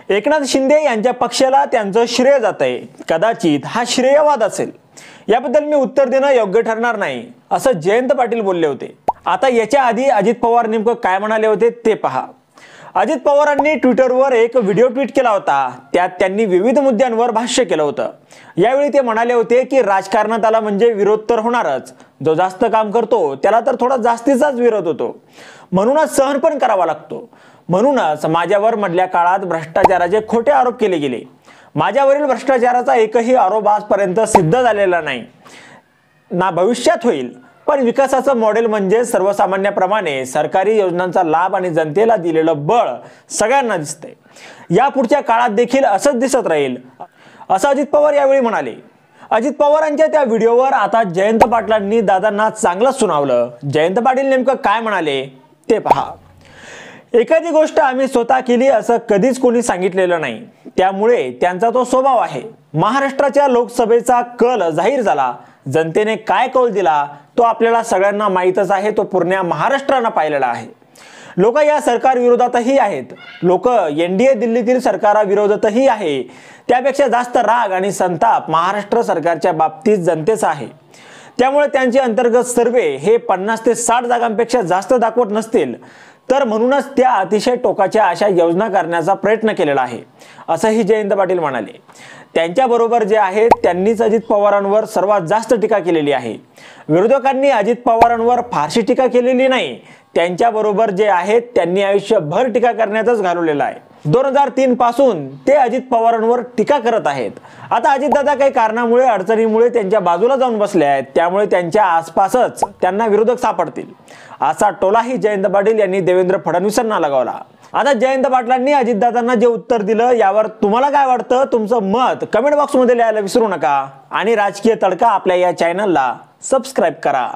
एकनाथ शिंदे यांच्या पक्षाला त्यांचं श्रेय जातंय, कदाचित हा श्रेयवाद असेल। याबद्दल मी उत्तर देणं योग्य ठरणार नाही असं जयंत पाटील बोलले होते। आता याच्या आधी अजित पवार नेमकं काय म्हणाले होते ते पहा। अजित पवारांनी ट्विटरवर एक व्हिडिओ ट्विट केला होता, त्यात त्यांनी विविध मुद्द्यांवर भाष्य केलं होतं। यावेळी ते म्हणाले होते की राजकारणात आला म्हणजे विरोध तर होणारच, जो जास्त काम करतो त्याला तर थोडा जास्तीचाच विरोध होतो, म्हणूनच सहन पण करावा लागतो। म्हणूनच माझ्यावर मधल्या काळात भ्रष्टाचाराचे खोटे आरोप केले गेले। माझ्यावरील भ्रष्टाचाराचा एकही आरोप आजपर्यंत सिद्ध झालेला नाही ना भविष्यात होईल। पण विकासाचं मॉडेल म्हणजे सर्वसामान्याप्रमाणे सरकारी योजनांचा लाभ आणि जनतेला दिलेलं बळ सगळ्यांना दिसतंय। यापुढच्या काळात देखील असंच दिसत राहील असं अजित पवार यावेळी म्हणाले। अजित पवारांच्या त्या व्हिडिओवर आता जयंत पाटलांनी दादांना चांगलंच सुनावलं। जयंत पाटील नेमकं काय म्हणाले ते पहा। एखादी गोष्ट आम्ही स्वतः केली असं कधीच कोणी सांगितलेलं नाही, त्यामुळे त्यांचा तो स्वभाव आहे। महाराष्ट्राच्या लोकसभेचा कल जाहीर झाला, जनतेने काय कौल दिला तो आपल्याला सगळ्यांना माहीतच आहे, तो पूर्ण महाराष्ट्रानं पाहिलेला आहे। लोक या सरकार विरोधातही आहेत, लोक एनडीए दिल्लीतील सरकाराविरोधातही आहे। त्यापेक्षा जास्त राग आणि संताप महाराष्ट्र सरकारच्या बाबतीत जनतेचा आहे। त्यामुळे त्यांचे अंतर्गत सर्वे हे 50 ते 60 जागांपेक्षा जास्त दाखवत नसतील, तर म्हणूनच त्या अतिशय टोकाच्या अशा योजना करण्याचा प्रयत्न केलेला आहे असंही जयंत पाटील म्हणाले। त्यांच्याबरोबर जे आहेत त्यांनीच अजित पवारांवर सर्वात जास्त टीका केलेली आहे। विरोधकांनी अजित पवारांवर फारशी टीका केलेली नाही, त्यांच्याबरोबर जे आहेत त्यांनी आयुष्यभर टीका करण्यातच घालवलेला आहे। 2003 पासून ते अजित पवारांवर टीका करत आहेत। आता अजितदादा काही कारणामुळे अडचणीमुळे त्यांच्या बाजूला जाऊन बसले आहेत, त्यामुळे त्यांच्या आसपासच त्यांना विरोधक सापडतील असा टोलाही जयंत पाटील यांनी देवेंद्र फडणवीसांना लगावला। आता जयंत पाटलांनी अजितदादांना जे उत्तर दिलं यावर तुम्हाला काय वाटतं, तुमचं मत कमेंट बॉक्समध्ये लिहायला विसरू नका आणि राजकीय तडका आपल्या या चॅनलला सबस्क्राइब करा।